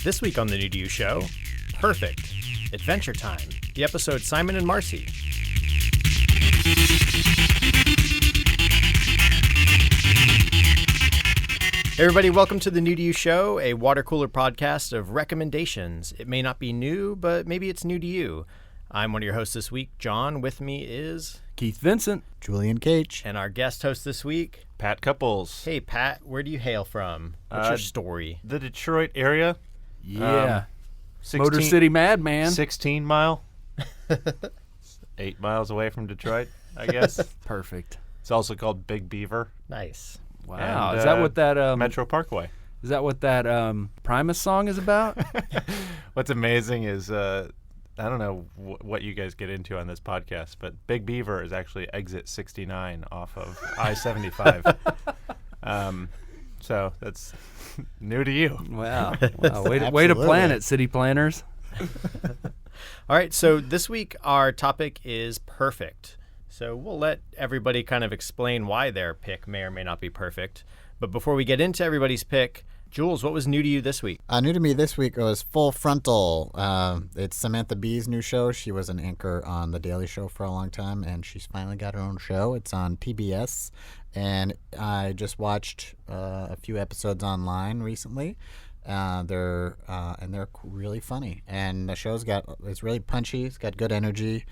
This week on the New to You show, Perfect, Adventure Time, the episode Simon and Marcy. Hey everybody, welcome to the New to You show, a water cooler podcast of recommendations. It may not be new, but maybe it's new to you. I'm one of your hosts this week, John. With me is Keith Vincent, Julian Cage, and our guest host this week, Pat Cupples. Hey Pat, where do you hail from? What's your story? The Detroit area. Yeah. 16, Motor City Madman. 16 mile. 8 miles away from Detroit, I guess. Perfect. It's also called Big Beaver. Nice. Wow. And, is that what that Metro Parkway. Is that what that Primus song is about? What's amazing is I don't know what you guys get into on this podcast, but Big Beaver is actually exit 69 off of I-75. So that's new to you. Wow. Way to plan it, city planners. All right, so this week our topic is perfect. So we'll let everybody kind of explain why their pick may or may not be perfect. But before we get into everybody's pick, Jules, what was new to you this week? New to me this week was Full Frontal. It's Samantha Bee's new show. She was an anchor on The Daily Show for a long time, and she's finally got her own show. It's on PBS, and I just watched a few episodes online recently. They're really funny, and the show's it's really punchy. It's got good energy.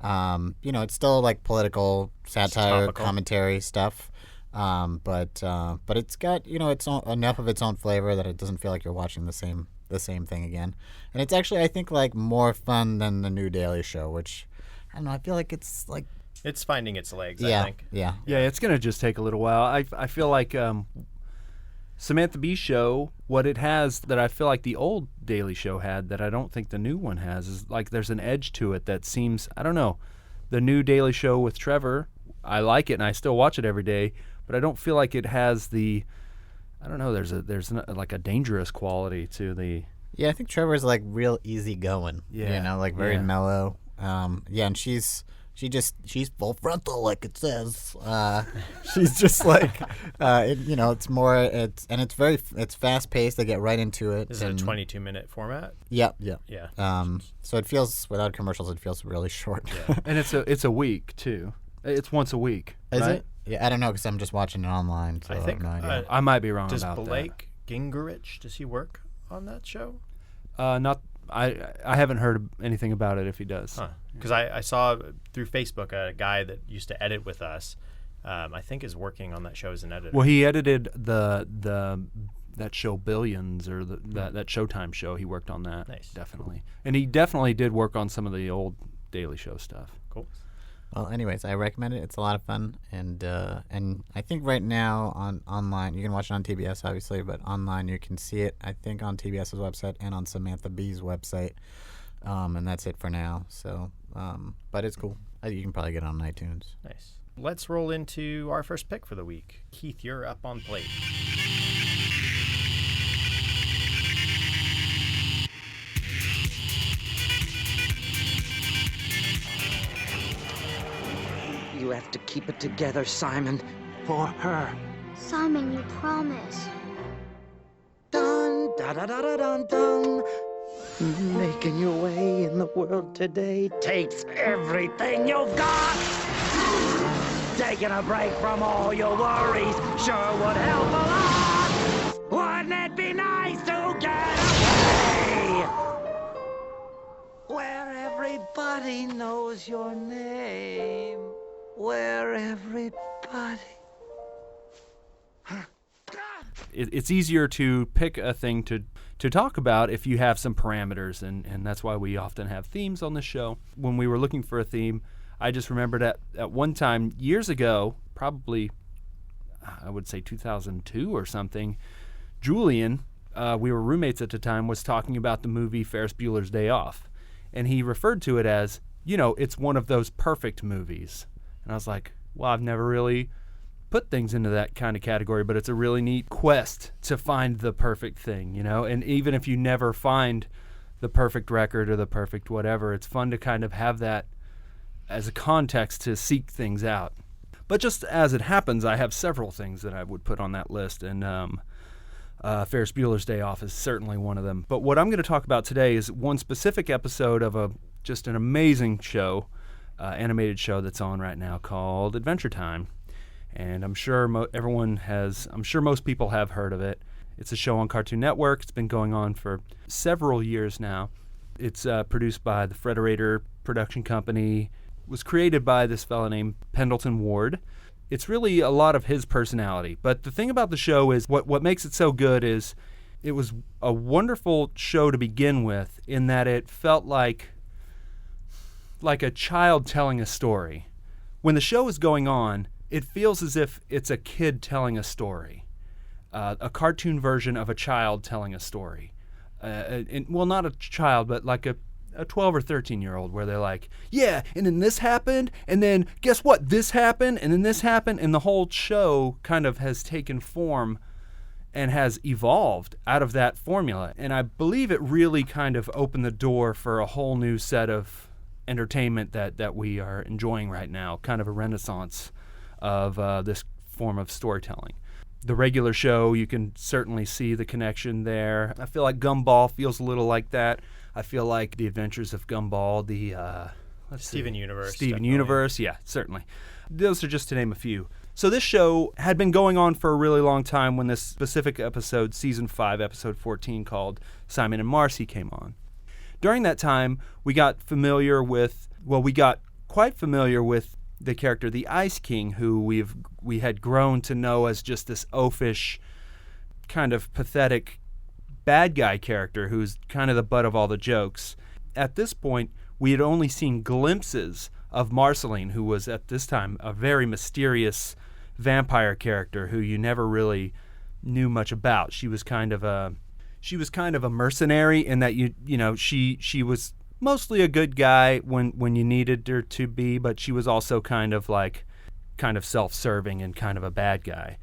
It's still like political satire, commentary stuff. But it's got its own, enough of its own flavor that it doesn't feel like you're watching the same thing again. And it's actually, I think, like more fun than the new Daily Show, which I don't know. I feel like it's like it's finding its legs. Yeah, I think. Yeah. It's gonna just take a little while. I feel like Samantha Bee show, what it has that I feel like the old Daily Show had that I don't think the new one has is like there's an edge to it that seems, I don't know, the new Daily Show with Trevor, I like it and I still watch it every day. But I don't feel like it has the, I don't know, there's like a dangerous quality to the. Yeah, I think Trevor's like real easygoing. Yeah. Like very mellow. And she's full frontal, like it says. She's just like, it's more, it's fast paced. They get right into it. Is it a 22-minute format? Yeah. Yeah. So it feels, without commercials, it feels really short. Yeah. And it's a week too. It's once a week. Is right? it? Yeah, I don't know because I'm just watching it online. So I think have no idea. I might be wrong does about Blake Gingerich, does he work on that show? Not. I haven't heard anything about it if he does. Because I saw through Facebook a guy that used to edit with us. I think is working on that show as an editor. Well, he edited that show Billions or that Showtime show. He worked on that. Nice. Definitely, and he definitely did work on some of the old Daily Show stuff. Cool. Well, anyways, I recommend it. It's a lot of fun, and I think right now online you can watch it on TBS, obviously, but online you can see it. I think on TBS's website and on Samantha Bee's website, and that's it for now. So, but it's cool. You can probably get it on iTunes. Nice. Let's roll into our first pick for the week. Keith, you're up on plate. You have to keep it together, Simon. For her. Simon, you promise. Dun, da da da da dun dun. Making your way in the world today takes everything you've got. Taking a break from all your worries sure would help a lot. Wouldn't it be nice to get away? Where everybody knows your name. Where everybody... It's easier to pick a thing to talk about if you have some parameters, and that's why we often have themes on the show. When we were looking for a theme, I just remembered at one time years ago, probably I would say 2002 or something, Julian, we were roommates at the time, was talking about the movie Ferris Bueller's Day Off, and he referred to it as, it's one of those perfect movies. And I was like, well, I've never really put things into that kind of category, but it's a really neat quest to find the perfect thing, And even if you never find the perfect record or the perfect whatever, it's fun to kind of have that as a context to seek things out. But just as it happens, I have several things that I would put on that list. And Ferris Bueller's Day Off is certainly one of them. But what I'm going to talk about today is one specific episode of just an amazing show, animated show that's on right now called Adventure Time. And I'm sure most people have heard of it. It's a show on Cartoon Network. It's been going on for several years now. It's produced by the Frederator production company. It was created by this fella named Pendleton Ward. It's really a lot of his personality. But the thing about the show is what makes it so good is it was a wonderful show to begin with in that it felt like a child telling a story. When the show is going on, it feels as if it's a kid telling a story, a cartoon version of a child telling a story. Well, not a child, but like a 12 or 13-year-old where they're like, yeah, and then this happened, and then guess what? This happened, and then this happened, and the whole show kind of has taken form and has evolved out of that formula. And I believe it really kind of opened the door for a whole new set of entertainment that we are enjoying right now, kind of a renaissance of this form of storytelling. The regular show, you can certainly see the connection there. I feel like Gumball feels a little like that. I feel like The Adventures of Gumball, Steven Universe. Steven definitely. Universe, yeah, certainly. Those are just to name a few. So this show had been going on for a really long time when this specific episode, Season 5, Episode 14, called Simon and Marcy came on. During that time, we got quite familiar with the character, the Ice King, who we had grown to know as just this oafish, kind of pathetic bad guy character who's kind of the butt of all the jokes. At this point, we had only seen glimpses of Marceline, who was at this time a very mysterious vampire character who you never really knew much about. She was kind of a mercenary in that she was mostly a good guy when you needed her to be, but she was also kind of self-serving and kind of a bad guy.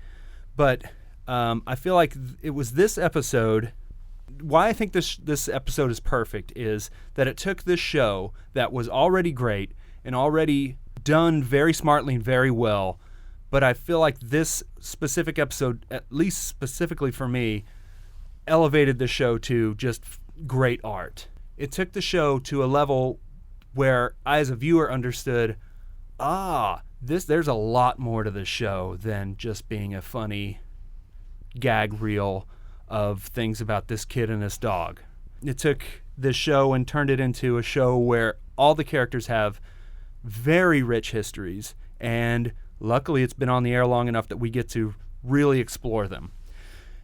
But I feel like it was this episode. Why I think this episode is perfect is that it took this show that was already great and already done very smartly and very well, but I feel like this specific episode, at least specifically for me, elevated the show to just great art. It took the show to a level where I as a viewer understood, there's a lot more to this show than just being a funny gag reel of things about this kid and this dog. It took this show and turned it into a show where all the characters have very rich histories, and luckily it's been on the air long enough that we get to really explore them.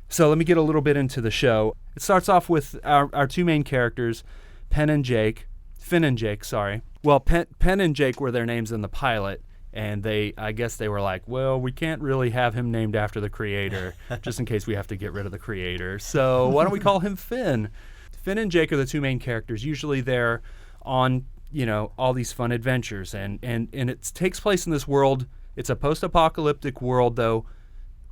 So let me get a little bit into the show. It starts off with our two main characters, Finn and Jake. Well, Penn and Jake were their names in the pilot, and I guess they were like, well, we can't really have him named after the creator, just in case we have to get rid of the creator. So why don't we call him Finn? Finn and Jake are the two main characters. Usually they're on, all these fun adventures, and it takes place in this world. It's a post-apocalyptic world, though.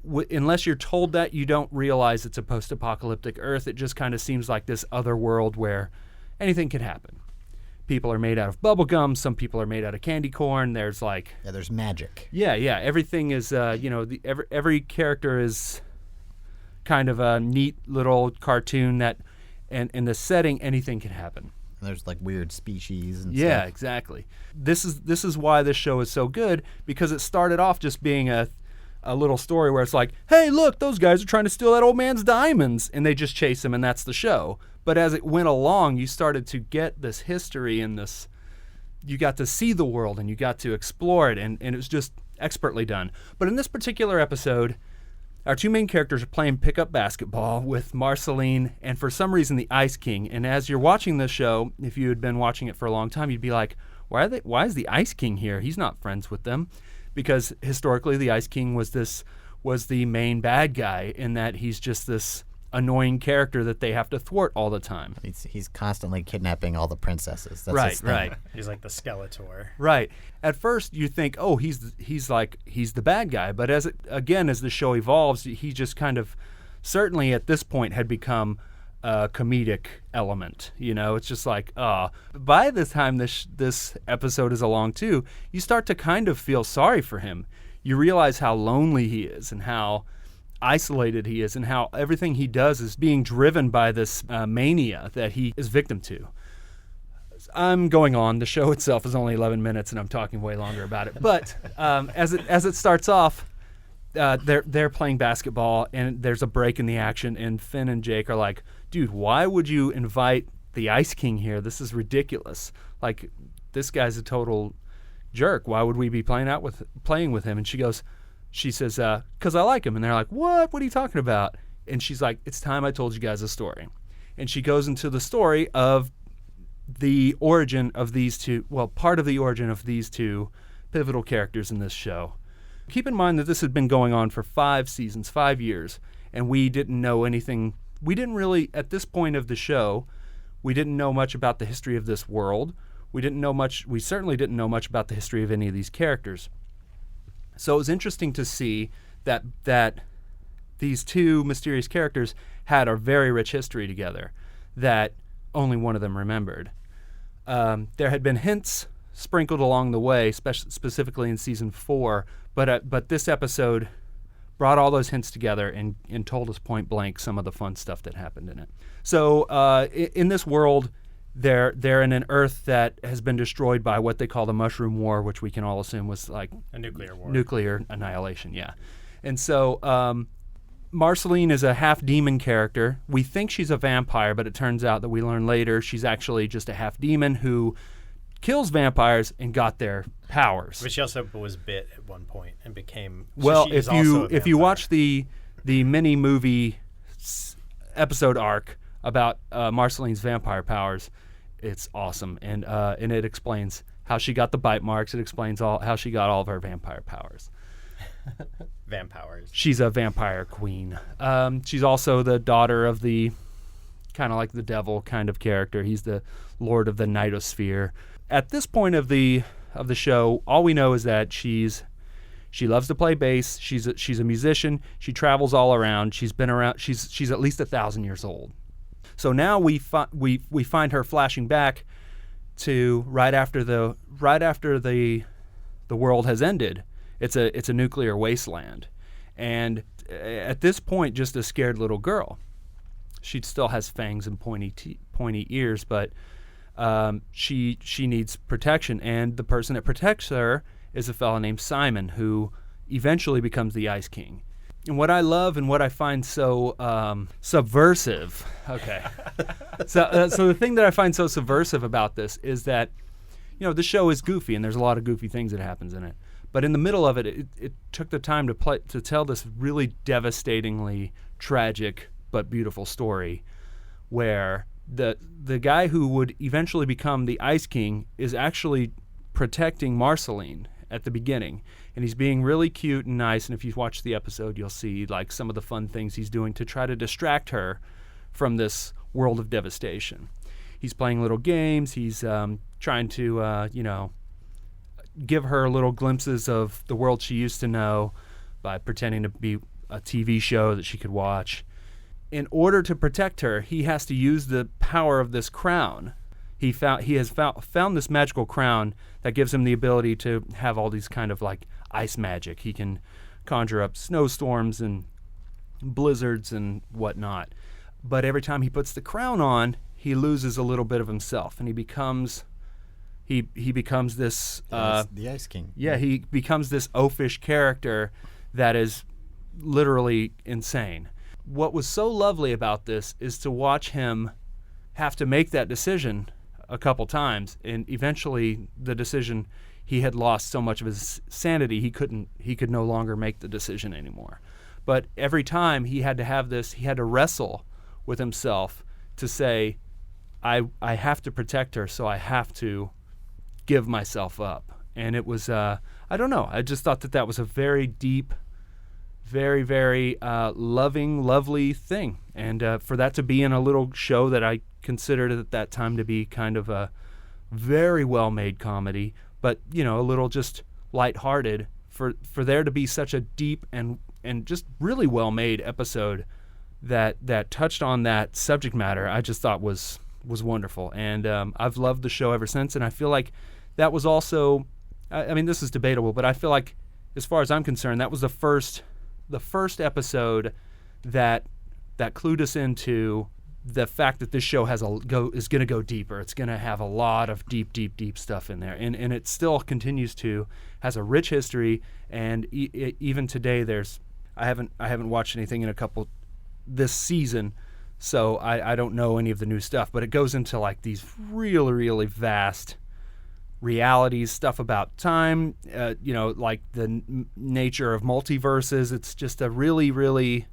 Unless you're told that, you don't realize it's a post-apocalyptic Earth. It just kind of seems like this other world where anything can happen. People are made out of bubble gum. Some people are made out of candy corn. There's there's magic. Yeah. Everything is, every character is kind of a neat little cartoon that, and in the setting, anything can happen. And there's weird species and yeah, stuff. Exactly. This is why this show is so good, because it started off just being a little story where it's like, hey, look, those guys are trying to steal that old man's diamonds, and they just chase him, and that's the show. But as it went along, you started to get this history and you got to see the world and you got to explore it, and it was just expertly done. But in this particular episode, our two main characters are playing pickup basketball with Marceline and for some reason the Ice King. And as you're watching this show, if you had been watching it for a long time, you'd be like, why is the Ice King here? He's not friends with them. Because historically the Ice King was the main bad guy in that he's just this annoying character that they have to thwart all the time. He's constantly kidnapping all the princesses. That's his thing. Right. He's like the Skeletor. Right. At first you think, oh, he's the bad guy, but as the show evolves, he just kind of, certainly at this point, had become a comedic element. It's just like, by the time this episode is along too, you start to kind of feel sorry for him. You realize how lonely he is and how isolated he is and how everything he does is being driven by this mania that he is victim to. I'm going on. The show itself is only 11 minutes, and I'm talking way longer about it. But as it starts off, they're playing basketball, and there's a break in the action, and Finn and Jake are like, dude, why would you invite the Ice King here? This is ridiculous. Like, this guy's a total jerk. Why would we be playing with him? And she says, because I like him. And they're like, what? What are you talking about? And she's like, it's time I told you guys a story. And she goes into the story of the origin of these two, well, part of the origin of these two pivotal characters in this show. Keep in mind that this had been going on for 5 seasons, 5 years, and we didn't know anything. We didn't really, at this point of the show, we didn't know much about the history of this world. We certainly didn't know much about the history of any of these characters. So it was interesting to see that these two mysterious characters had a very rich history together that only one of them remembered. There had been hints sprinkled along the way, specifically in season 4, but this episode brought all those hints together and told us point blank some of the fun stuff that happened in it. So in this world, they're in an Earth that has been destroyed by what they call the Mushroom War, which we can all assume was like a nuclear war. Nuclear annihilation, yeah. And so Marceline is a half-demon character. We think she's a vampire, but it turns out that we learn later she's actually just a half-demon who kills vampires and got their powers. But she also was bit at one point and became... Well, so she is if also a you vampire. watch the mini-movie episode arc about Marceline's vampire powers, it's awesome. And it explains how she got the bite marks. It explains how she got all of her vampire powers. Vampires. She's a vampire queen. She's also the daughter of the kind of like the devil kind of character. He's the lord of the Nightosphere. At this point of the show, all we know is that she loves to play bass. She's a musician. She travels all around. She's been around. She's at least 1,000 years old. So now we find her flashing back to right after the world has ended. It's a nuclear wasteland, and at this point, just a scared little girl. She still has fangs and pointy ears, but she needs protection, and the person that protects her is a fellow named Simon, who eventually becomes the Ice King. And what I love and what I find so subversive, okay. So the thing that I find so subversive about this is that, the show is goofy, and there's a lot of goofy things that happens in it. But in the middle of it took the time to tell this really devastatingly tragic but beautiful story, where the guy who would eventually become the Ice King is actually protecting Marceline at the beginning, and he's being really cute and nice. And if you watch the episode, you'll see like some of the fun things he's doing to try to distract her from this world of devastation. He's playing little games. He's trying to give her little glimpses of the world she used to know by pretending to be a TV show that she could watch. In order to protect her, he has to use the power of this crown. He has found this magical crown that gives him the ability to have all these kind of like ice magic. He can conjure up snowstorms and blizzards and whatnot. But every time he puts the crown on, he loses a little bit of himself, and he becomes this the Ice King. Yeah, he becomes this oafish character that is literally insane. What was so lovely about this is to watch him have to make that decision a couple times, and eventually the decision, he had lost so much of his sanity he could no longer make the decision anymore. But every time he had to wrestle with himself to say, I have to protect her, so I have to give myself up. And it was I don't know, I just thought that was a very deep, very, very loving, lovely thing. And for that to be in a little show that I considered at that time to be kind of a very well-made comedy, but a little just lighthearted, for there to be such a deep and just really well-made episode that touched on that subject matter, I just thought was wonderful. And I've loved the show ever since, and I feel like that was also, I mean, this is debatable, but I feel like, as far as I'm concerned, that was the first the first episode that clued us into the fact that this show is going to go deeper. It's going to have a lot of deep stuff in there, and it still continues to has a rich history. And even today, I haven't watched anything in this season, so I don't know any of the new stuff. But it goes into like these really vast realities, stuff about time, like the nature of multiverses. It's just a really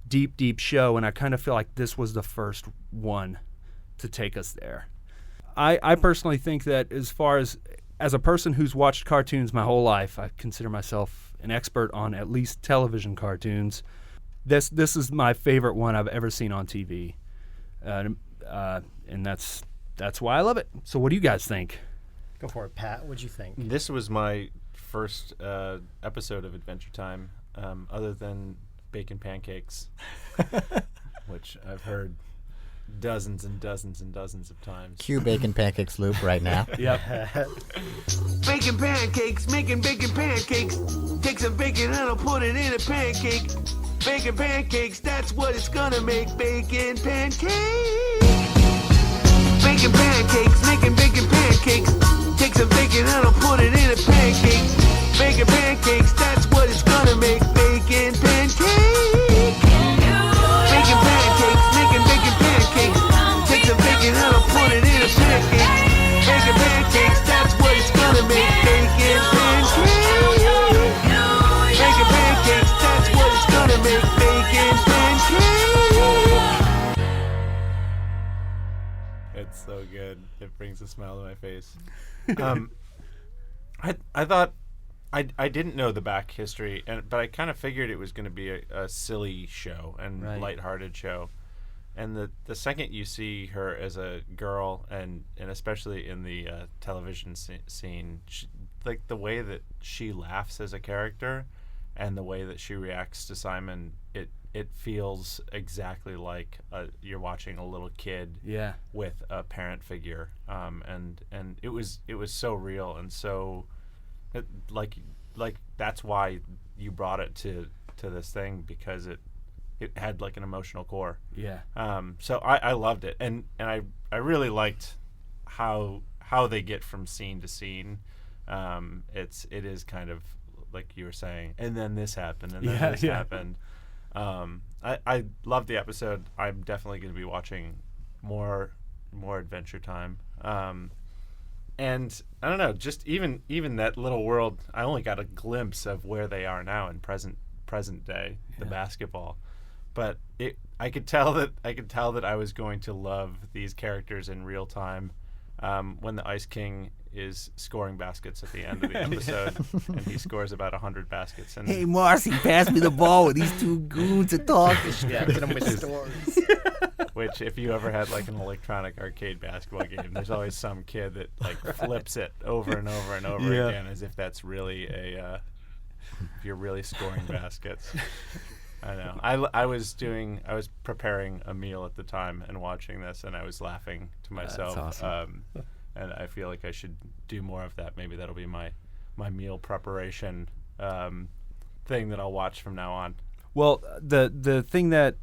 deep show, and I kind of feel like this was the first one to take us there. I personally think that as far as a person who's watched cartoons my whole life, I consider myself an expert on at least television cartoons. This is my favorite one I've ever seen on TV, and that's why I love it. So what do you guys think? Go for it, Pat. What'd you think? This was my first episode of Adventure Time, other than Bacon Pancakes, which I've heard dozens and dozens and dozens of times. Cue Bacon Pancakes loop right now. Yep. Bacon pancakes, making bacon pancakes. Take some bacon and I'll put it in a pancake. Bacon pancakes, that's what it's gonna make. Bacon pancakes. Bacon pancakes, making bacon pancakes. Take some bacon and I'll put it in a pancake. Bacon pancakes, that's what it's gonna make. Bacon pancakes. Bacon pancakes, making bacon pancakes. Take some bacon and I'll put it in a pancake. Bacon pancakes, that's what it's gonna make. Bacon pancakes. Bacon pancakes, that's what it's gonna make. Bacon pancakes. It's so good. It brings a smile to my face. I thought I didn't know the back history, but I kind of figured it was going to be a silly show and lighthearted show. And the second you see her as a girl, and especially in the television scene, like the way that she laughs as a character, and the way that she reacts to Simon, it feels exactly like you're watching a little kid with a parent figure, and it was so real and so like that's why you brought it to this thing, because it had like an emotional core. So I loved it, and I really liked how they get from scene to scene. It is kind of like you were saying, and then this happened, and then this happened. I love the episode. I'm definitely going to be watching more Adventure Time. And I don't know, just even that little world, I only got a glimpse of where they are now in present day, the basketball. But I could tell that I was going to love these characters in real time. When the Ice King is scoring baskets at the end of the episode, and he scores about 100 baskets. And Hey, Marcy, pass me the ball with these two goons are talking. Yeah, get them with stories. Which, if you ever had like an electronic arcade basketball game, there's always some kid that like flips it over and over and over again, as if that's really if you're really scoring baskets. I know. I was preparing a meal at the time and watching this, and I was laughing to myself. That's awesome. And I feel like I should do more of that. Maybe that'll be my meal preparation thing that I'll watch from now on. Well, the thing that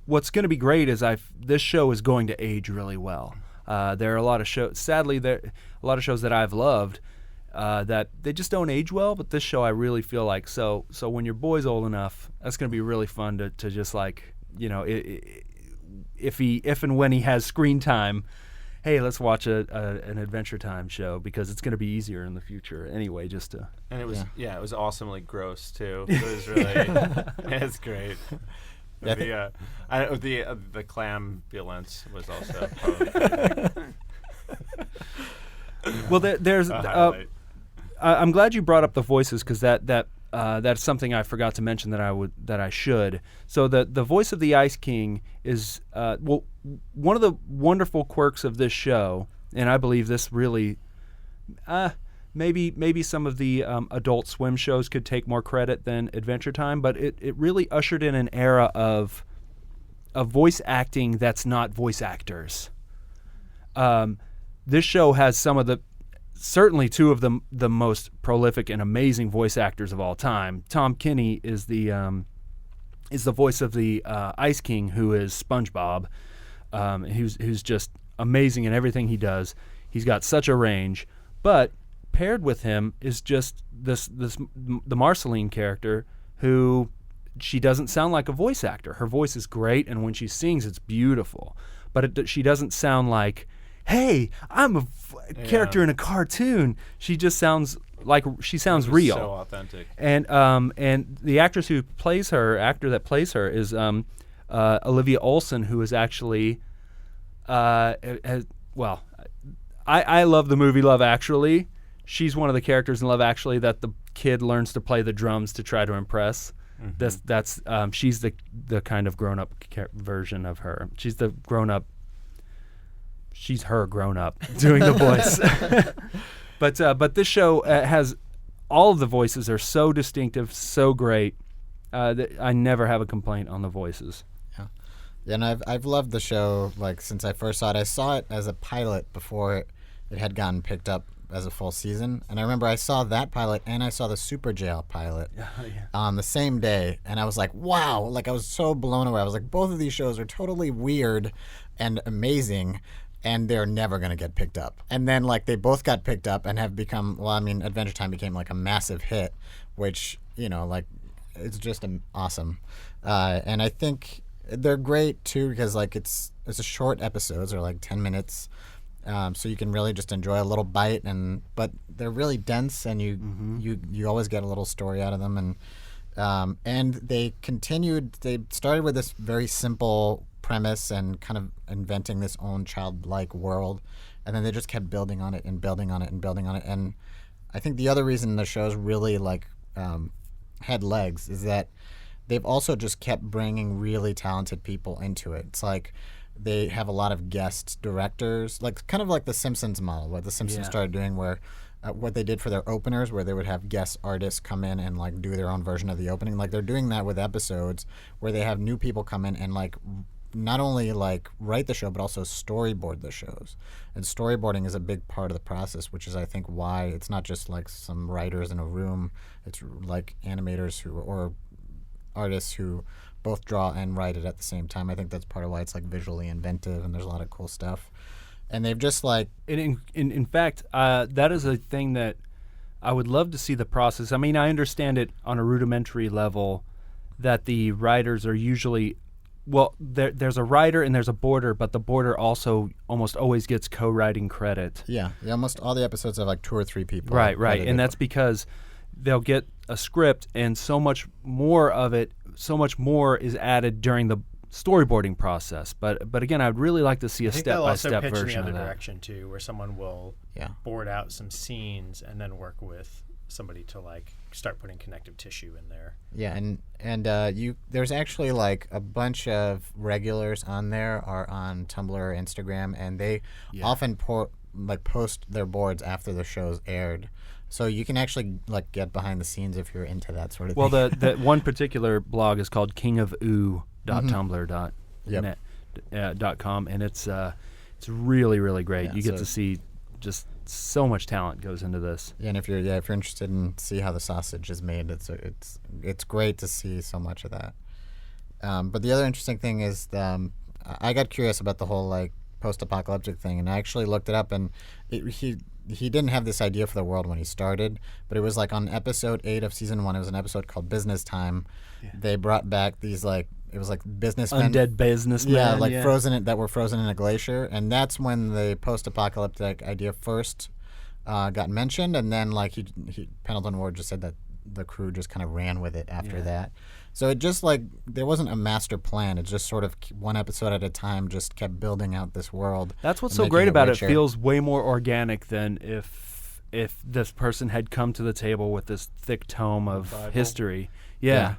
what's going to be great is this show is going to age really well. There are a lot of shows. Sadly, a lot of shows that I've loved that they just don't age well. But this show, I really feel like so when your boy's old enough, that's going to be really fun to just like, you know, if and when he has screen time. Hey, let's watch an Adventure Time show, because it's going to be easier in the future anyway. Just to and it was it was awesomely gross too. It was really it's great. The clam violence was also probably well. There's I'm glad you brought up the voices, because that's something I forgot to mention that I should. So the voice of the Ice King is one of the wonderful quirks of this show, and I believe this really maybe some of the Adult Swim shows could take more credit than Adventure Time, but it really ushered in an era of voice acting that's not voice actors. This show has some of certainly two of the most prolific and amazing voice actors of all time. Tom Kenny is the voice of the Ice King, who is SpongeBob, who's just amazing in everything he does. He's got such a range, but paired with him is just the Marceline character, who she doesn't sound like a voice actor. Her voice is great, and when she sings, it's beautiful. But she doesn't sound like, hey, I'm a character in a cartoon. She just sounds like she sounds real. So authentic. And the actress who plays her, actor that plays her, is Olivia Olson, who is actually, I love the movie Love Actually. She's one of the characters in Love Actually that the kid learns to play the drums to try to impress. Mm-hmm. She's the kind of grown up version of her. She's the grown up. She's her grown up doing the voice. But this show has all of the voices are so distinctive, so great that I never have a complaint on the voices. Yeah, and I've loved the show like since I first saw it. I saw it as a pilot before it had gotten picked up as a full season, and I remember I saw that pilot and I saw the Super Jail pilot on the same day, and I was like, wow, like I was so blown away. I was like, both of these shows are totally weird and amazing, and they're never going to get picked up. And then like they both got picked up and have become, well, I mean, Adventure Time became like a massive hit, which, you know, like it's just awesome. And I think they're great too because like it's a short episodes, they're like 10 minutes. So you can really just enjoy a little bite, but they're really dense, and you always get a little story out of them, and they started with this very simple premise and kind of inventing this own childlike world, and then they just kept building on it and building on it and building on it. And I think the other reason the show's really like had legs is that they've also just kept bringing really talented people into it. It's like they have a lot of guest directors, like kind of like the Simpsons model, what the Simpsons started doing, where what they did for their openers, where they would have guest artists come in and like do their own version of the opening. Like they're doing that with episodes where they have new people come in and like not only like write the show, but also storyboard the shows. And storyboarding is a big part of the process, which is I think why it's not just like some writers in a room. It's like animators or artists who both draw and write it at the same time. I think that's part of why it's like visually inventive, and there's a lot of cool stuff. And they've just like... In fact, that is a thing that I would love to see the process. I mean, I understand it on a rudimentary level that the writers are usually... Well, there's a writer and there's a boarder, but the boarder also almost always gets co-writing credit. Yeah, almost all the episodes have like 2 or 3 people. Right. And that's because they'll get a script and so much more is added during the storyboarding process. But again, I'd really like to see a step-by-step version of that. I think they'll also pitch in the other direction too, where someone will board out some scenes and then work with somebody to like start putting connective tissue in there. Yeah, and there's actually like a bunch of regulars on there are on Tumblr or Instagram, and they often post their boards after the show's aired. So you can actually like get behind the scenes if you're into that sort of thing. Well, the one particular blog is called kingofoo.tumblr.com, and it's really, really great. Yeah, you get to see just so much talent goes into this. Yeah, and if you're interested in see how the sausage is made, it's great to see so much of that. But the other interesting thing is I got curious about the whole like post-apocalyptic thing, and I actually looked it up, and he didn't have this idea for the world when he started, but it was like on episode 8 of season 1, it was an episode called Business Time. Yeah. They brought back these like, it was like businessmen. Undead businessmen. Yeah, like that were frozen in a glacier. And that's when the post-apocalyptic idea first got mentioned. And then like Pendleton Ward just said that the crew just kind of ran with it after that. So it just like, there wasn't a master plan. It just sort of one episode at a time just kept building out this world. That's what's so great about it. It feels way more organic than if this person had come to the table with this thick tome of history. Yeah.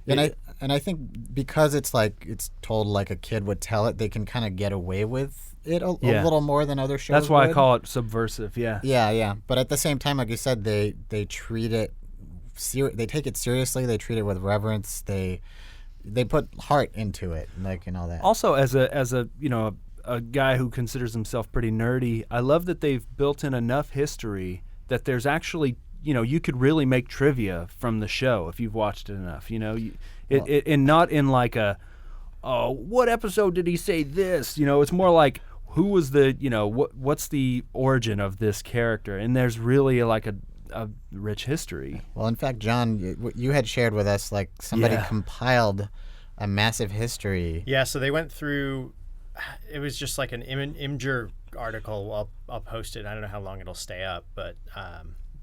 And I think because it's like it's told like a kid would tell it, they can kind of get away with it a little more than other shows. That's why would. I call it subversive. Yeah. Yeah. But at the same time, like you said, they treat it. They take it seriously. They treat it with reverence. They put heart into it, like and all that. Also, as a a guy who considers himself pretty nerdy, I love that they've built in enough history that there's actually, you could really make trivia from the show if you've watched it enough. And not in like what episode did he say this? It's more like, who was the, what's the origin of this character? And there's really like a rich history. Well, in fact, John, you had shared with us like somebody compiled a massive history. Yeah, so they went through. It was just like an Imgur article. I'll post it. I don't know how long it'll stay up, but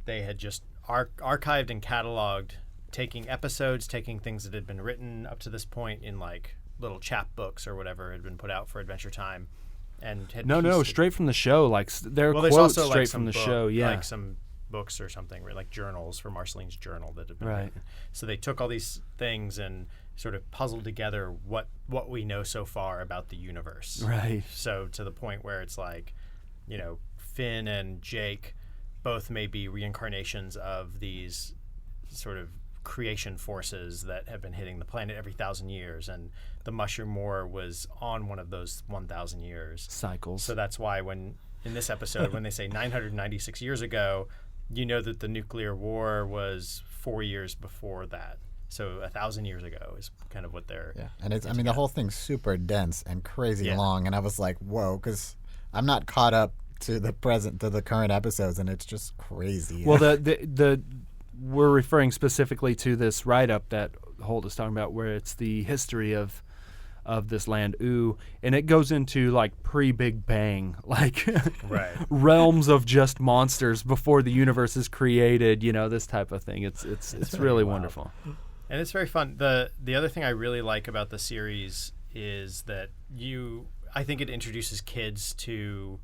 they had just archived and cataloged, taking episodes, taking things that had been written up to this point in like little chapbooks or whatever had been put out for Adventure Time, and had straight from the show. Like there are there's quotes also, straight like, from the book, show. Yeah, like some books or something, like journals for Marceline's journal that had been written. So they took all these things and sort of puzzled together what we know so far about the universe. Right. So to the point where it's like, Finn and Jake both may be reincarnations of these sort of creation forces that have been hitting the planet every 1,000 years, and the Mushroom War was on one of those 1,000 years cycles. So that's why when in this episode when they say 996 years ago, that the nuclear war was 4 years before that. So 1,000 years ago is kind of what they're... Yeah, and it's, the whole thing's super dense and crazy long, and I was like, whoa, because I'm not caught up to the current episodes, and it's just crazy. Well, we're referring specifically to this write-up that Holt is talking about, where it's the history of this land, and it goes into like pre-Big Bang, like realms of just monsters before the universe is created, this type of thing. It's really wonderful. And it's very fun. The other thing I really like about the series is that I think it introduces kids to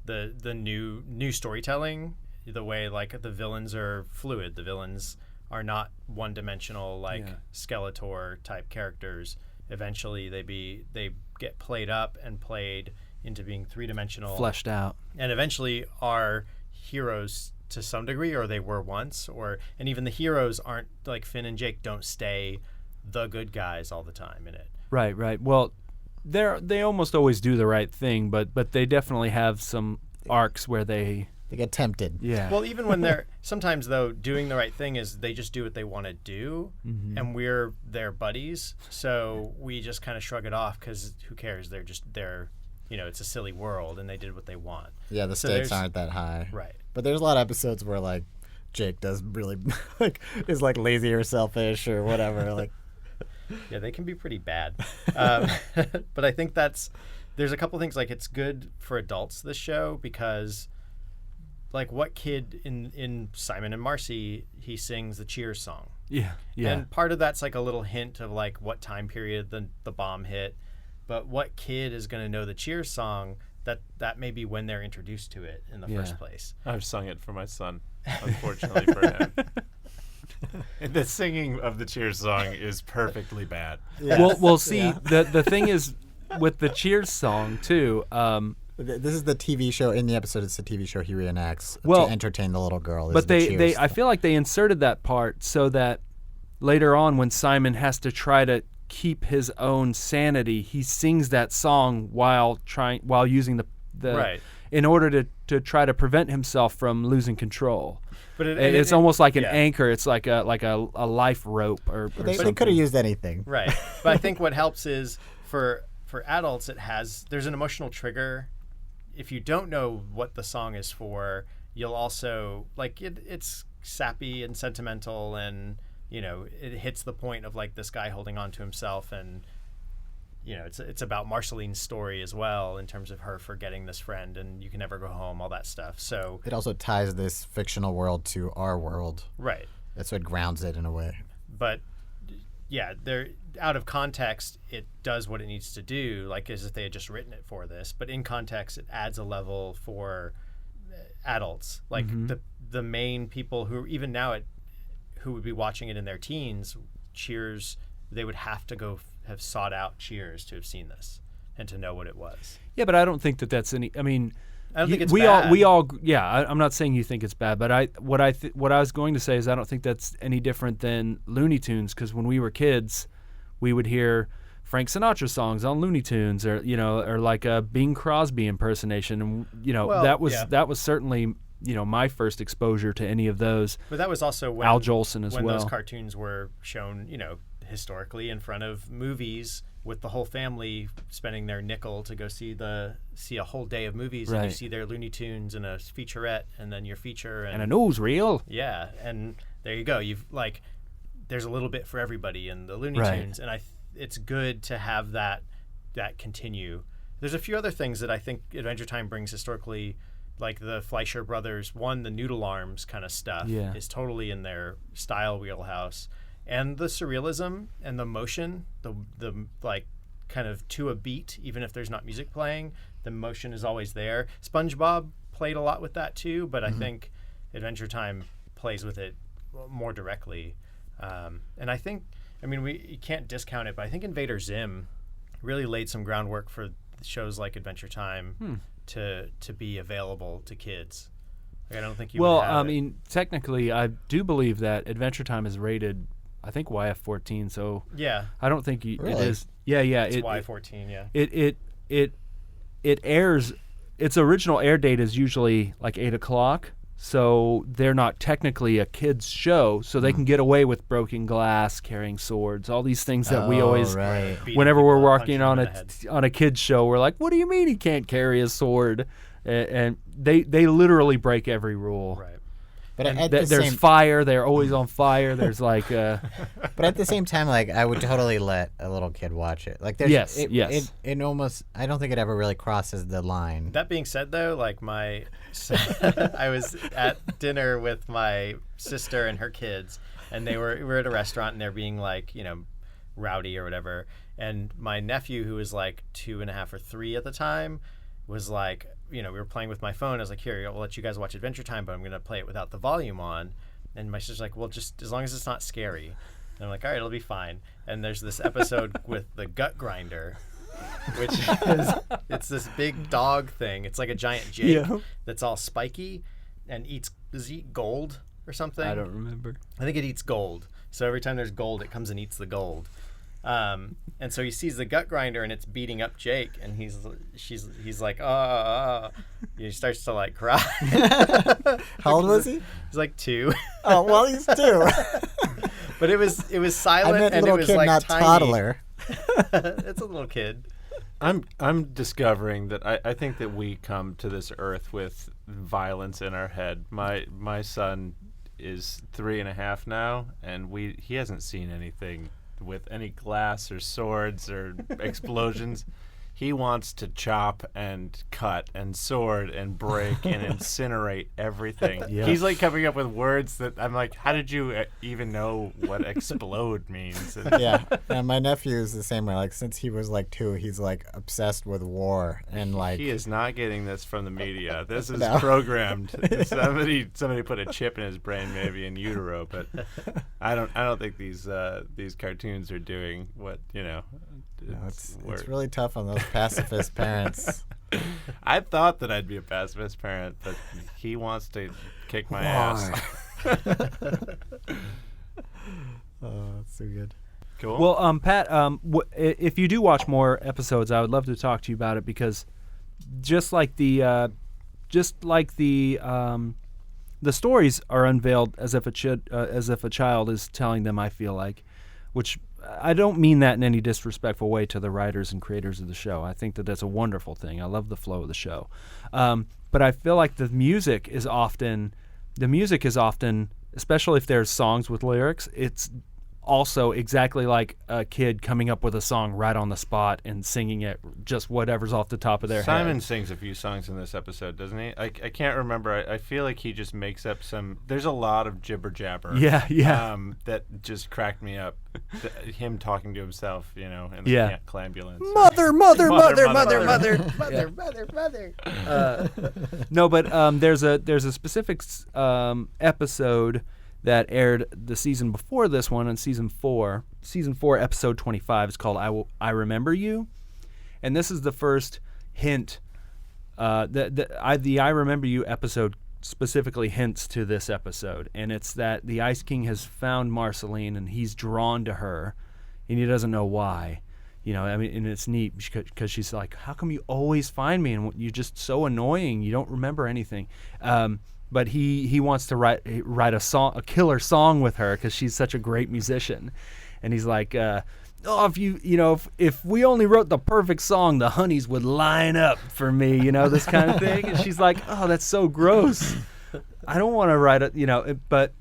the new storytelling, the way like the villains are fluid. The villains are not one-dimensional like Skeletor type characters. Eventually they get played up and played into being three-dimensional, fleshed out, and eventually are heroes to some degree, or they were once, and even the heroes aren't like Finn and Jake don't stay the good guys all the time in it. Right. Well, they almost always do the right thing, but they definitely have some arcs where they get tempted. Yeah. Well, even when they're sometimes though doing the right thing is they just do what they want to do, and we're their buddies, so we just kind of shrug it off because who cares? They're it's a silly world, and they did what they want. Yeah, the stakes aren't that high. Right. But there's a lot of episodes where like Jake does really like is like lazy or selfish or whatever. Like, yeah, they can be pretty bad. But I think there's a couple things, like it's good for adults, this show, because like what kid in Simon and Marcy, he sings the Cheers song. Yeah. And part of that's like a little hint of like what time period the bomb hit. But what kid is going to know the Cheers song? That may be when they're introduced to it in the first place. I've sung it for my son, unfortunately for him. The singing of the Cheers song is perfectly bad. Yeah. Well, see, the thing is with the Cheers song too. This is the TV show. In the episode, it's the TV show he reenacts to entertain the little girl. But I feel like they inserted that part so that later on, when Simon has to try to keep his own sanity, he sings that song while using the in order to try to prevent himself from losing control. But it's almost like an anchor. It's like a life rope or they could have used anything. Right. But I think what helps is for adults, there's an emotional trigger. If you don't know what the song is for, you'll also like it's sappy and sentimental, and it hits the point of like this guy holding on to himself, and it's about Marceline's story as well in terms of her forgetting this friend and you can never go home, all that stuff. So it also ties this fictional world to our world. Right. That's what grounds it in a way. But yeah, they're out of context, it does what it needs to do, like as if they had just written it for this. But in context, it adds a level for adults, like the main people who even now who would be watching it in their teens. Cheers, they would have to have sought out Cheers to have seen this and to know what it was. Yeah, but I don't think that's any. I mean, I don't think it's bad. We all. Yeah, I'm not saying you think it's bad, but what I was going to say is I don't think that's any different than Looney Tunes, because when we were kids, we would hear Frank Sinatra songs on Looney Tunes, or or like a Bing Crosby impersonation, and that was certainly my first exposure to any of those. But that was also when Al Jolson as when well. those cartoons were shown, historically in front of movies, with the whole family spending their nickel to go see a whole day of movies, and you see their Looney Tunes and a featurette, and then your feature and a newsreel. Yeah, and there you go. You've there's a little bit for everybody in the Looney Tunes, and it's good to have that continue. There's a few other things that I think Adventure Time brings historically, like the Fleischer Brothers. The Noodle Arms kind of stuff is totally in their style wheelhouse. And the surrealism and the motion, the like kind of to a beat, even if there's not music playing, the motion is always there. SpongeBob played a lot with that too, but I think Adventure Time plays with it more directly. And I think, you can't discount it, but I think Invader Zim really laid some groundwork for shows like Adventure Time to be available to kids. I don't think you would have it. Technically, I do believe that Adventure Time is rated, I think, YF-14, so I don't think it is. Yeah, it's Y-14, yeah. It airs, its original air date is usually like 8 o'clock, so they're not technically a kid's show, so they can get away with broken glass, carrying swords, all these things that we always, whenever we're working on a kid's show, we're like, what do you mean he can't carry a sword? And they literally break every rule. Right. But there's fire. They're always on fire. There's like. But at the same time, I would totally let a little kid watch it. Like, there's, it almost. I don't think it ever really crosses the line. That being said, though, I was at dinner with my sister and her kids, and we were at a restaurant, and they're being rowdy or whatever. And my nephew, who was 2.5 or 3 at the time, was like, we were playing with my phone. I was like, here, I'll let you guys watch Adventure Time, but I'm going to play it without the volume on. And my sister's like, well, just as long as it's not scary. And I'm like, all right, it'll be fine. And there's this episode with the gut grinder, which is, it's this big dog thing. It's like a giant jake that's all spiky and does it eat gold or something? I don't remember. I think it eats gold. So every time there's gold, it comes and eats the gold. And so he sees the gut grinder and it's beating up Jake, and he's like, he starts to cry. How old was he? He's 2. Oh, well, he's 2. But it was silent, I meant and little it was kid, not tiny. Toddler. It's a little kid. I'm discovering that I think that we come to this earth with violence in our head. My son is 3.5 now, and he hasn't seen anything with any glass or swords or explosions. He wants to chop and cut and sword and break and incinerate everything. Yeah. He's coming up with words that I'm like, how did you even know what explode means? And my nephew is the same way. Since he was 2, he's obsessed with war, and he is not getting this from the media. This is programmed. Somebody put a chip in his brain, maybe in utero, but I don't think these cartoons are doing what It's really tough on those pacifist parents. I thought that I'd be a pacifist parent, but he wants to kick my ass. Oh, that's so good. Cool. Well, Pat, if you do watch more episodes, I would love to talk to you about it, because just like the stories are unveiled as if a child is telling them, I feel like, which I don't mean that in any disrespectful way to the writers and creators of the show. I think that that's a wonderful thing. I love the flow of the show. But I feel like the music is often, especially if there's songs with lyrics, it's also exactly like a kid coming up with a song right on the spot and singing it, just whatever's off the top of their head. Simon sings a few songs in this episode, doesn't he? I can't remember. I feel like he just makes up some. There's a lot of jibber jabber. Yeah. That just cracked me up. Him talking to himself, in the ambulance. Mother. No, but there's a specific episode that aired the season before this one, on season 4. Season 4, episode 25 is called I Remember You. And this is the first hint. The I Remember You episode specifically hints to this episode. And it's that the Ice King has found Marceline, and he's drawn to her, and he doesn't know why. I mean, and it's neat because she's like, how come you always find me and you're just so annoying? You don't remember anything. But he wants to write a killer song with her because she's such a great musician. And he's like, if we only wrote the perfect song, the honeys would line up for me, this kind of thing. And she's like, oh, that's so gross. I don't want to write it, but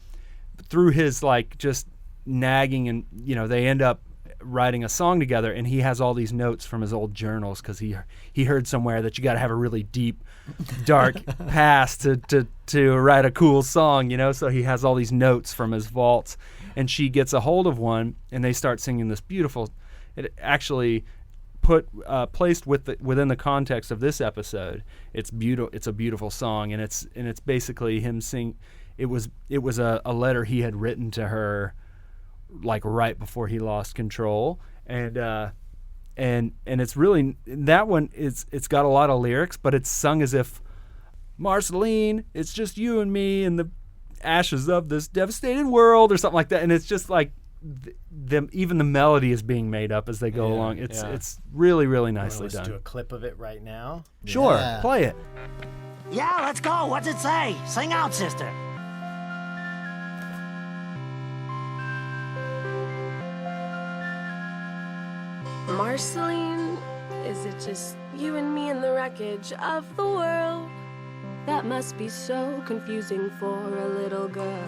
through his like just nagging and, they end up writing a song together, and he has all these notes from his old journals because he heard somewhere that you got to have a really deep, dark past to write a cool song, so he has all these notes from his vaults, and she gets a hold of one, and they start singing this beautiful, it actually placed within the context of this episode, it's a beautiful song, and it's basically him sing. It was a letter he had written to her like right before he lost control, and it's really, that one it's got a lot of lyrics, but it's sung as if, Marceline, it's just you and me in the ashes of this devastated world, or something like that, and it's just like even the melody is being made up as they go along. It's really, really nicely done. Let's do a clip of it right now. Sure, play it. Yeah, let's go. What's it say? Sing out, sister. Marceline, is it just you and me in the wreckage of the world? That must be so confusing for a little girl.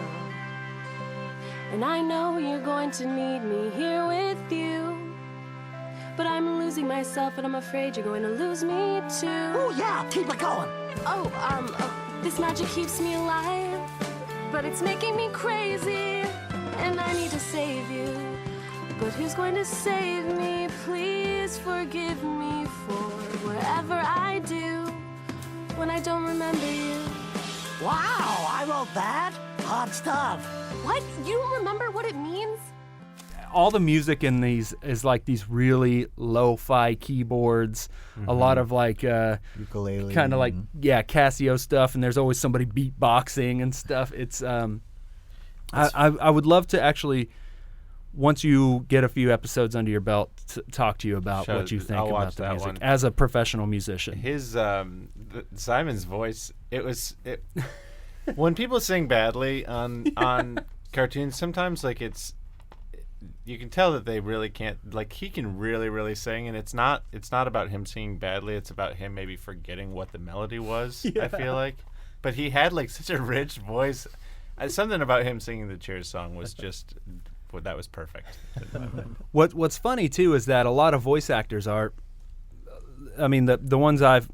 And I know you're going to need me here with you, but I'm losing myself and I'm afraid you're going to lose me too. Oh yeah, keep it going. This magic keeps me alive, but it's making me crazy, and I need to save you. But who's going to save me? Please forgive me for whatever I do when I don't remember you. Wow, I wrote that. Hot stuff. What? You don't remember what it means? All the music in these is like these really lo-fi keyboards, a lot of like ukulele, kind of like Casio stuff, and there's always somebody beatboxing and stuff. It's I would love to actually, once you get a few episodes under your belt, talk to you about what you think about the music one. as a professional musician. His Simon's voice, when people sing badly on cartoons, sometimes like you can tell that they really can't, like he can really, really sing, and it's not about him singing badly, it's about him maybe forgetting what the melody was, I feel like. But he had like such a rich voice. Something about him singing the Cheers song was just, that was perfect. What's funny too is that a lot of voice actors are, I mean, the ones I've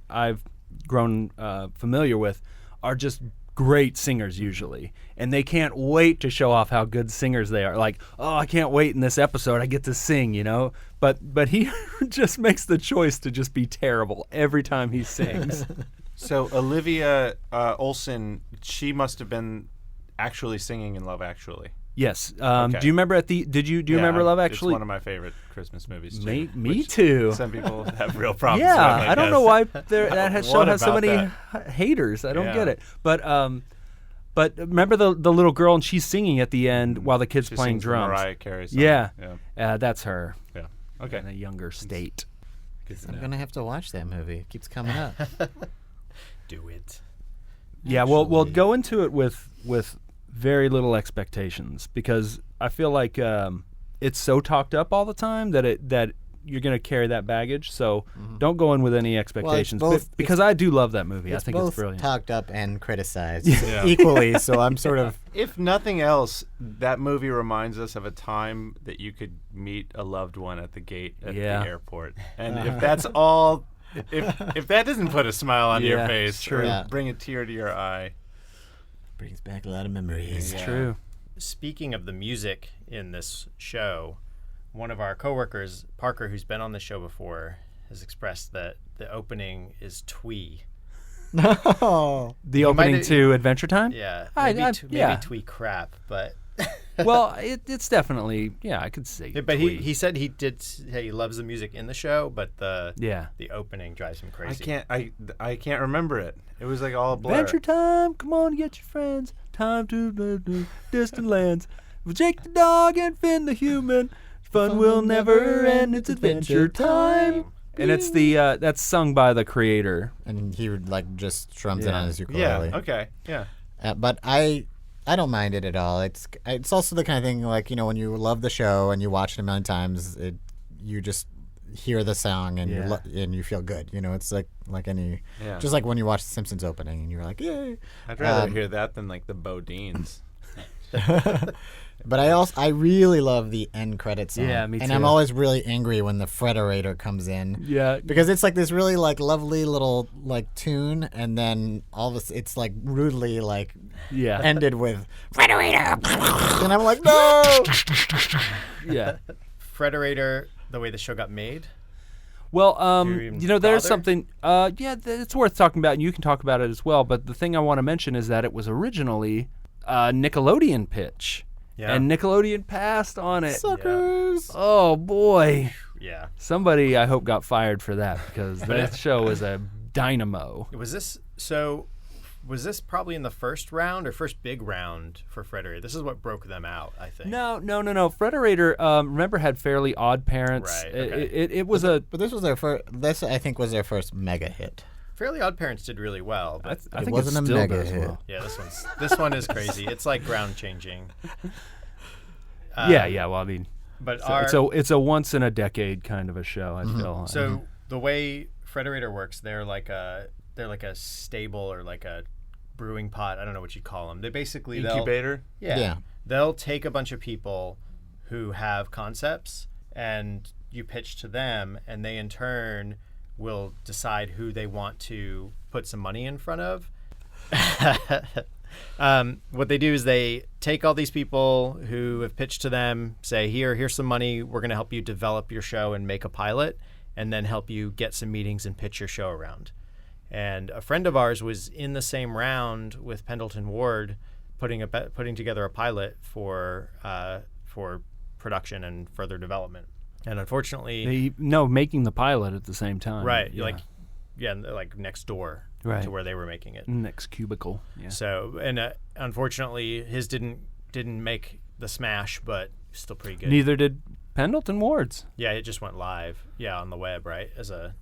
grown familiar with are just great singers usually, and they can't wait to show off how good singers they are. Like, oh, I can't wait in this episode I get to sing, But he just makes the choice to just be terrible every time he sings. So Olivia Olson, she must have been actually singing in Love Actually. Yes. Okay. Do you remember do you remember Love Actually? It's one of my favorite Christmas movies too. Me too. Some people have real problems with, I don't know why that show has so many that? haters. I don't get it. But remember the little girl, and she's singing at the end while the kid's playing drums. Mariah Carey song. Yeah. That's her. Yeah. Okay. In a younger state. I'm gonna have to watch that movie. It keeps coming up. Do it. Yeah, we'll go into it with very little expectations, because I feel like it's so talked up all the time that you're going to carry that baggage. So don't go in with any expectations. Because I do love that movie. I think it's brilliant. Talked up and criticized equally. So I'm sort of. If nothing else, that movie reminds us of a time that you could meet a loved one at the gate at the airport, and if that's all, if that doesn't put a smile on your face or bring a tear to your eye. Brings back a lot of memories. It's true. Speaking of the music in this show, one of our coworkers, Parker, who's been on the show before, has expressed that the opening is twee. No. The opening to Adventure Time? Yeah. Maybe twee crap, but... Well, it's definitely, I could say. But he said he loves the music in the show, but the opening drives him crazy. I can't remember it. It was like all a blur. Adventure time, come on, get your friends. Time to distant lands. Jake the dog and Finn the human. Fun will never end. It's adventure time. And it's that's sung by the creator. And he would like just strums it on his ukulele. Yeah. Okay. Yeah. But I don't mind it at all. It's also the kind of thing like, when you love the show and you watch it a million times, you just hear the song and and you feel good. It's like any just like when you watch The Simpsons opening and you're like, yay. I'd rather hear that than like the Bodines. But I really love the end credit song. Yeah, me too. And I'm always really angry when the Frederator comes in. Yeah. Because it's like this really like lovely little like tune, and then all of a it's like rudely like ended with Frederator. And I'm like, no. Yeah. Frederator, the way the show got made. Well, there's bother? something, it's worth talking about, and you can talk about it as well. But the thing I want to mention is that it was originally a Nickelodeon pitch. Yeah. And Nickelodeon passed on it. Suckers. Yeah. Oh, boy. Yeah. Somebody, I hope, got fired for that because that show was a dynamo. Was this probably in the first round or first big round for Frederator? This is what broke them out, I think. No. Frederator, remember, had Fairly Odd Parents. Right. Okay. It was a... But this was their first... This, I think, was their first mega hit. Fairly Odd Parents did really well, but I think it wasn't a mega hit. Well. Yeah, this one is crazy. It's like ground changing. Well, I mean, but it's a once in a decade kind of a show. I feel. So the way Frederator works, they're like a stable or like a brewing pot. I don't know what you'd call them. They basically incubator. They'll take a bunch of people who have concepts, and you pitch to them, and they in turn will decide who they want to put some money in front of. What they do is they take all these people who have pitched to them, say, here's some money, we're going to help you develop your show and make a pilot, and then help you get some meetings and pitch your show around. And a friend of ours was in the same round with Pendleton Ward, putting together a pilot for production and further development. And unfortunately, making the pilot at the same time. Right. Yeah. Like next door to where they were making it. Next cubicle. Yeah. So, and unfortunately, his didn't make the smash, but still pretty good. Neither did Pendleton Ward's. Yeah, it just went live. Yeah, on the web, right?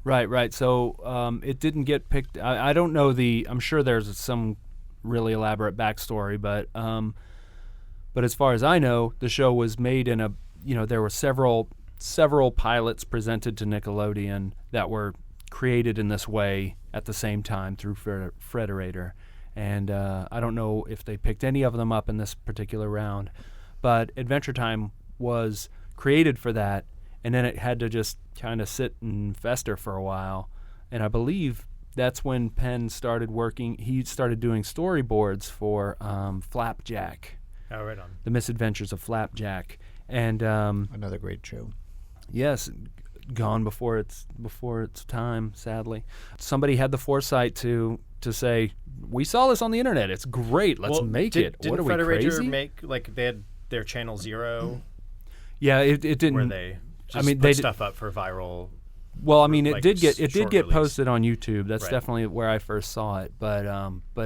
Right. So it didn't get picked. I don't know I'm sure there's some really elaborate backstory, but as far as I know, the show was made in there were several pilots presented to Nickelodeon that were created in this way at the same time through Frederator. And I don't know if they picked any of them up in this particular round, but Adventure Time was created for that, and then it had to just kind of sit and fester for a while. And I believe that's when Penn started working. He started doing storyboards for Flapjack. Oh, right on. The Misadventures of Flapjack. And another great show. Yes, gone before its time, sadly. Somebody had the foresight to say, we saw this on the internet. It's great. Let's make it. What are we, Frederator crazy? Make they had their Channel Zero? Yeah, it didn't. Where they just put stuff up for viral. Well, I mean, it did get posted on YouTube. That's definitely where I first saw it. But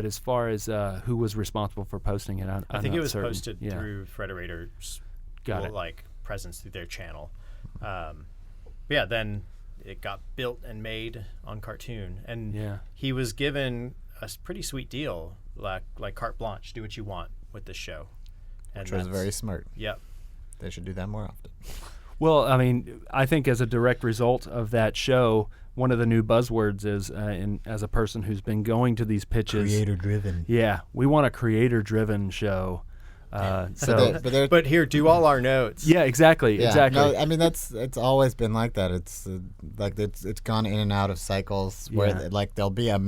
as far as who was responsible for posting it, I think it was certain. posted through Frederator's presence through their channel. Then it got built and made on Cartoon, and he was given a pretty sweet deal, like carte blanche, do what you want with this show, Which was very smart. Yep. They should do that more often. Well, I mean, I think as a direct result of that show, one of the new buzzwords is, as a person who's been going to these pitches, creator-driven. Yeah, we want a creator-driven show. But here, do all our notes. Yeah, exactly. No, I mean it's always been like that. It's it's gone in and out of cycles where there'll be a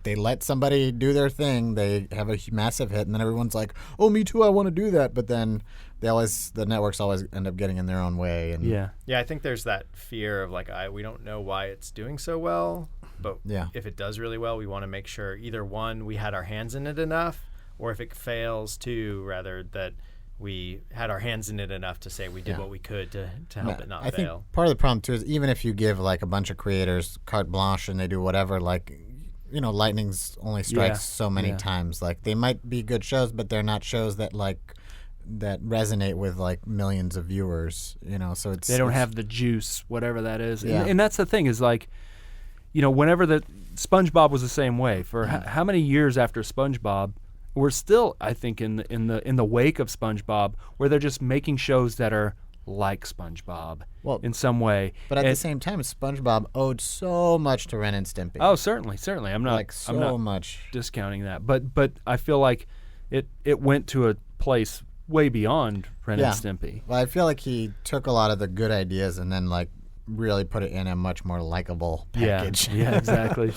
they let somebody do their thing, they have a massive hit, and then everyone's like, oh, me too, I want to do that. But then the networks always end up getting in their own way. And I think there's that fear of we don't know why it's doing so well, but if it does really well, we want to make sure either one, we had our hands in it enough, or if it fails too, rather that we had our hands in it enough to say we did what we could to help it not fail. I think part of the problem too is even if you give a bunch of creators carte blanche and they do whatever, lightning's only strikes so many times. They might be good shows, but they're not shows that that resonate with like millions of viewers. So it's they don't have the juice, whatever that is. Yeah. And that's the thing is like, whenever the SpongeBob was the same way for how many years after SpongeBob, we're still, I think, in the wake of SpongeBob, where they're just making shows that are like SpongeBob in some way. But at the same time, SpongeBob owed so much to Ren and Stimpy. Oh, certainly. I'm not much discounting that. But I feel like it went to a place way beyond Ren and Stimpy. Well, I feel like he took a lot of the good ideas and then like really put it in a much more likable package. Yeah, exactly.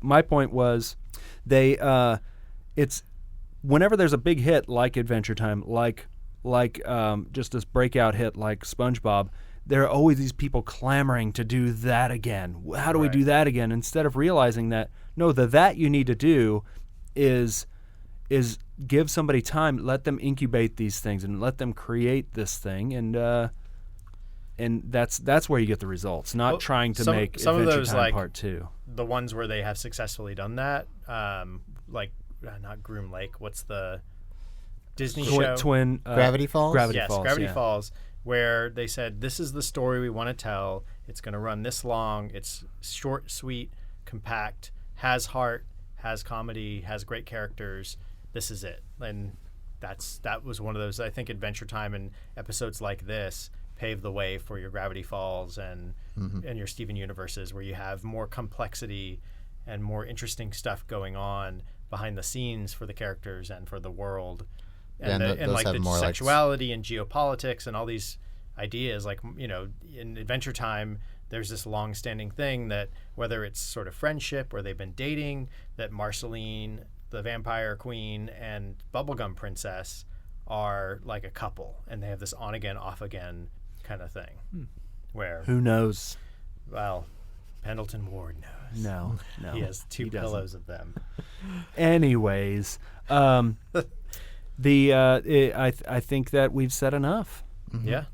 My point was, it's whenever there's a big hit like Adventure Time, like just this breakout hit like SpongeBob, there are always these people clamoring to do that again. How do we do that again? Instead of realizing that that you need to do is give somebody time, let them incubate these things and let them create this thing, and that's where you get the results. Not trying to make some Adventure of those, Time like, Part 2. The ones where they have successfully done that, not Groom Lake. What's the Disney show? Gravity Falls? Gravity Falls, where they said, this is the story we want to tell. It's going to run this long. It's short, sweet, compact, has heart, has comedy, has great characters. This is it. And that was one of those, I think Adventure Time and episodes like this pave the way for your Gravity Falls and your Steven Universes, where you have more complexity and more interesting stuff going on behind the scenes for the characters and for the world, and like the sexuality and geopolitics and all these ideas. Like, in Adventure Time, there's this long-standing thing that whether it's sort of friendship or they've been dating, that Marceline the Vampire Queen and Bubblegum Princess are like a couple, and they have this on-again, off-again kind of thing. Where who knows? Well, Pendleton Ward knows. No, he has two pillows of them. Anyways, I think that we've said enough. Mm-hmm. Yeah.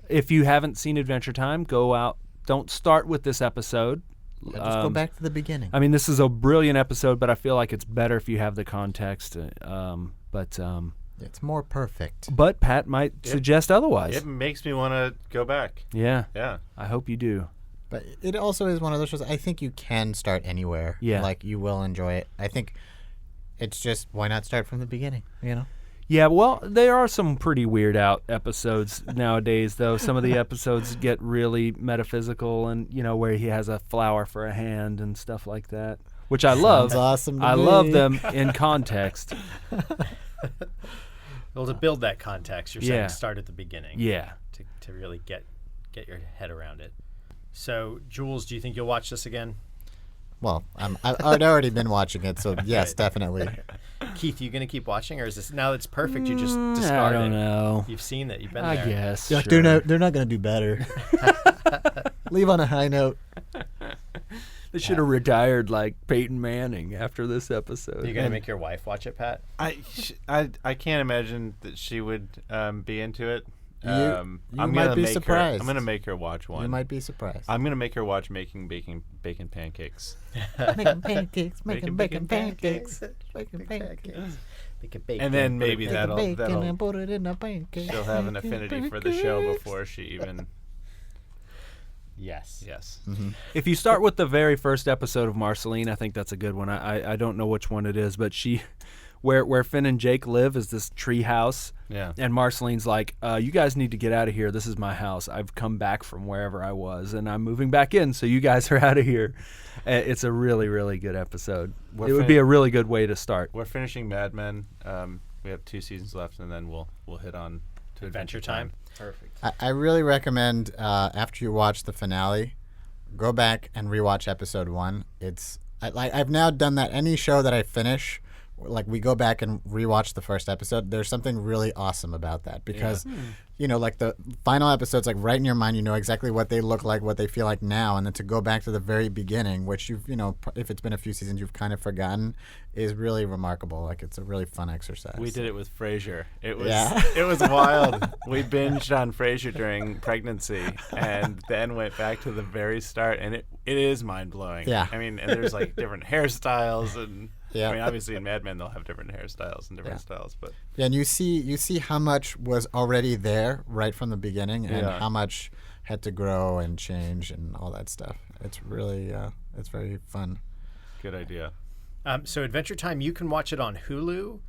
If you haven't seen Adventure Time, go out. Don't start with this episode. Yeah, just go back to the beginning. I mean, this is a brilliant episode, but I feel like it's better if you have the context. It's more perfect. But Pat might suggest otherwise. It makes me want to go back. Yeah. Yeah. I hope you do. But it also is one of those shows, I think you can start anywhere. Yeah. Like, you will enjoy it. I think it's just, why not start from the beginning, Yeah, well, there are some pretty weird out episodes nowadays, though. Some of the episodes get really metaphysical, and where he has a flower for a hand and stuff like that, which I love. Sounds awesome to I me. love them in context. Well, to build that context, you're saying start at the beginning. Yeah. To really get your head around it. So, Jules, do you think you'll watch this again? Well, I'd already been watching it, so yes, definitely. Keith, you going to keep watching, or is this now that it's perfect, you just discard it? I don't know. You've seen it. You've been I there. guess. Yeah, Sure. they're not going to do better. Leave on a high note. They should have retired like Peyton Manning after this episode. Are you going to make your wife watch it, Pat? I can't imagine that she would be into it. You might be surprised. I'm going to make her watch one. You might be surprised. I'm going to make her watch making bacon pancakes. Making pancakes, making bacon pancakes. And then maybe that'll and put it in a pancake. she'll have an affinity for the show before she even. Yes. Mm-hmm. If you start with the very first episode of Marceline, I think that's a good one. I don't know which one it is, but where Finn and Jake live is this tree house. Yeah. And Marceline's like, you guys need to get out of here. This is my house. I've come back from wherever I was, and I'm moving back in, so you guys are out of here. It's a really, really good episode. It would be a really good way to start. We're finishing Mad Men. We have 2 seasons left, and then we'll hit on to Adventure Time. Perfect. I really recommend, after you watch the finale, go back and rewatch episode 1. I've now done that. Any show that I finish, like, we go back and rewatch the first episode. There's something really awesome about that because, like, the final episode's like right in your mind. You know exactly what they look like, what they feel like now, and then to go back to the very beginning, which you've, if it's been a few seasons, you've kind of forgotten, is really remarkable. Like, it's a really fun exercise. We did it with Frasier. It was wild. We binged on Frasier during pregnancy, and then went back to the very start, and it is mind blowing. Yeah. I mean, and there's like different hairstyles and. Yeah. I mean, obviously in Mad Men they'll have different hairstyles and different styles, but Yeah, and you see how much was already there right from the beginning, and Yeah. how much had to grow and change and all that stuff. It's really it's very fun. good idea. So Adventure Time, you can watch it on Hulu.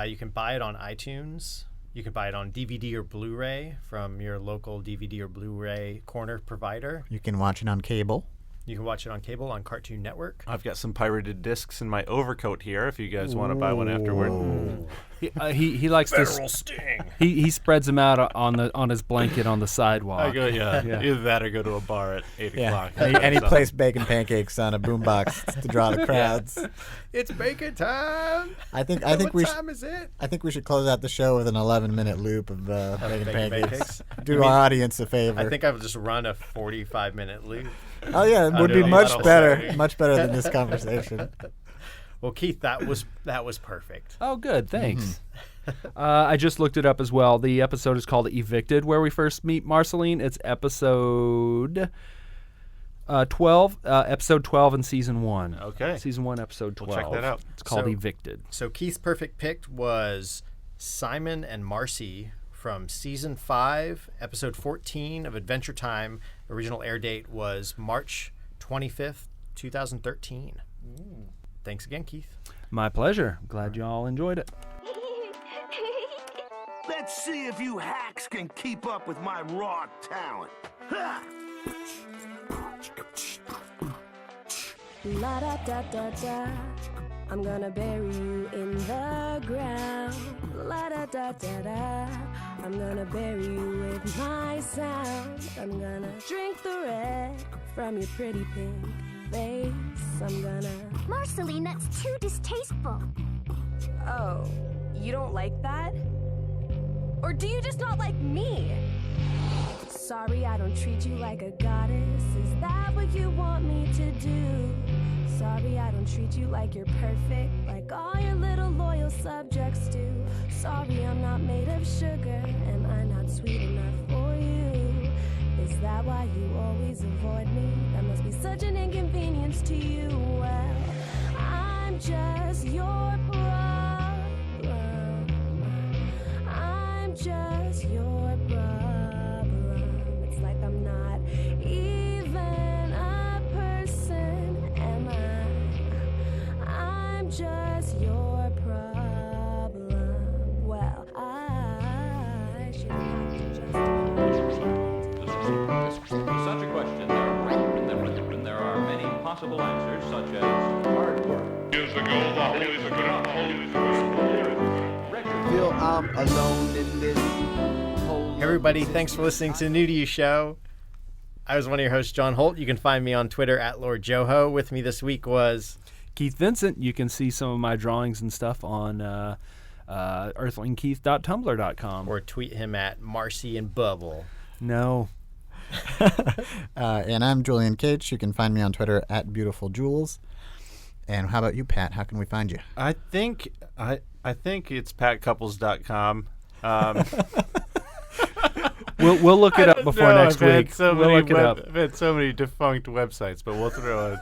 You can buy it on iTunes. You can buy it on DVD or Blu-ray from your local DVD or Blu-ray corner provider. You can watch it on cable. You can watch it on cable on Cartoon Network. I've got some pirated discs in my overcoat here if you guys want to buy one afterward. He likes to. Sting. He spreads them out on his blanket on the sidewalk. I go, either that or go to a bar at 8 o'clock. And he plays bacon pancakes on a boombox to draw the crowds. It's bacon time. I think What we time is it? I think we should close out the show with an 11-minute loop of bacon Bacon pancakes. pancakes? Do our audience a favor. I think I've just run a 45-minute loop. Oh yeah, it would Under be the much metal better, setting. much better than this conversation. Well, Keith, that was perfect. Oh, good. Thanks. I just looked it up as well. The episode is called Evicted, where we first meet Marceline. It's episode 12, episode 12 in season 1. Okay. Season 1, episode 12. We'll check that out. It's called So- Evicted. So Keith's perfect pick was Simon and Marcy from season 5, episode 14 of Adventure Time. Original air date was March 25th, 2013. Thanks again, Keith. My pleasure. Glad you all enjoyed it. Let's see if you hacks can keep up with my raw talent. Ha! La da da da da. I'm gonna bury you in the ground. La da da da da. I'm gonna bury you with my sound. I'm gonna drink the red from your pretty pink face. I'm gonna. Marceline, that's too distasteful. Oh, you don't like that? Or do you just not like me? Sorry, I don't treat you like a goddess. Is that what you want me to do? Sorry, I don't treat you like you're perfect, like all your little loyal subjects do. Sorry, I'm not made of sugar. Am I not sweet enough for you? Is that why you always avoid me? That must be such an inconvenience to you. Well, I'm just your problem. I'm just your problem. It's like I'm not even a person, am I? I'm just your problem. Well, I should have to To such a question, there are many possible answers, such as hard work. Feel I'm alone in this whole. Hey everybody, thanks for listening to the New to You Show. I was one of your hosts, John Holt. You can find me on Twitter at Lord Joho. With me this week was Keith Vincent. You can see some of my drawings and stuff on earthlingkeith.tumblr.com. or tweet him at Marcy and Bubble. No. And I'm Julian Cage. You can find me on Twitter at BeautifulJules. And how about you, Pat? How can we find you? I think it's patcupples.com. We'll look it up before next week. We'll look it up. I've had so many defunct websites, but we'll throw a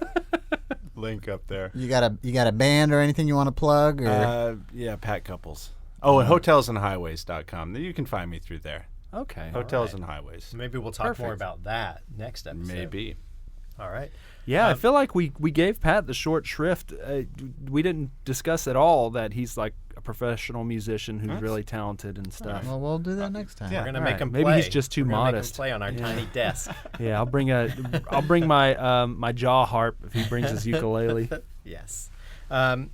link up there. You got a band or anything you want to plug? Or Yeah, Pat Cupples. Oh, and hotelsandhighways.com. You can find me through there. Okay. Hotels and Highways. Maybe we'll talk more Perfect. about that next episode. Maybe. All right. Yeah, I feel like we gave Pat the short shrift. We didn't discuss at all that he's like a professional musician who's really talented and stuff. well, we'll do that next time. We're gonna All make right. him Maybe play. he's just too We're gonna modest. Make him play on our tiny desk. Yeah, I'll bring my my jaw harp if he brings his ukulele. Yes.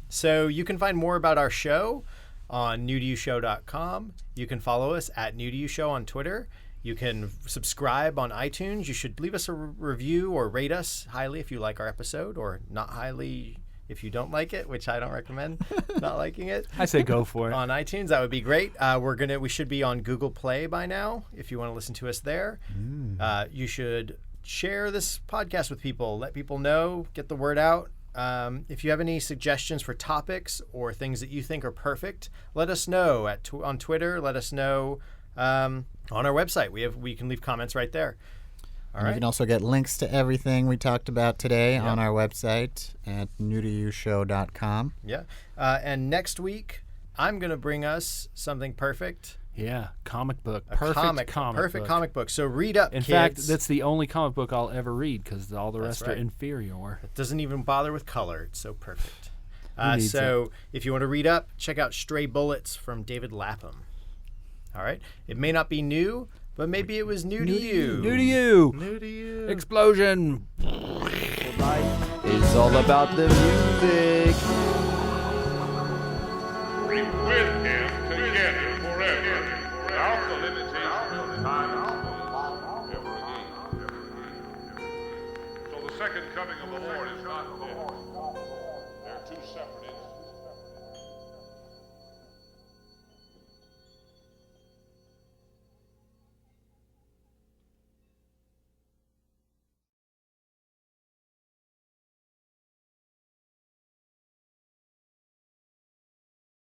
So you can find more about our show on newtoyoushow.com. You can follow us at newtoyoushow on Twitter. You can subscribe on iTunes. You should leave us a review or rate us highly if you like our episode, or not highly if you don't like it, which I don't recommend not liking it. I say go for it. On iTunes, that would be great. We should be on Google Play by now if you want to listen to us there. You should share this podcast with people. Let people know. Get the word out. If you have any suggestions for topics or things that you think are perfect, let us know on Twitter. Let us know on our website. We can leave comments right there. And right. you can also get links to everything we talked about today on our website at newtoyoushow.com. Yeah. And next week, I'm going to bring us something perfect. Yeah, comic book. Perfect comic book. So read up, In kids. fact, that's the only comic book I'll ever read because all the rest right. are inferior. It doesn't even bother with color. It's so perfect. needs So if you want to read up, check out Stray Bullets from David Lapham. All right. It may not be new, but maybe it was new to you. New to you. New to you. Explosion. Life is all about the music. Be with him together forever, without the limitation of time ever again. So the second coming of the Lord is not dead. They're two separate entities.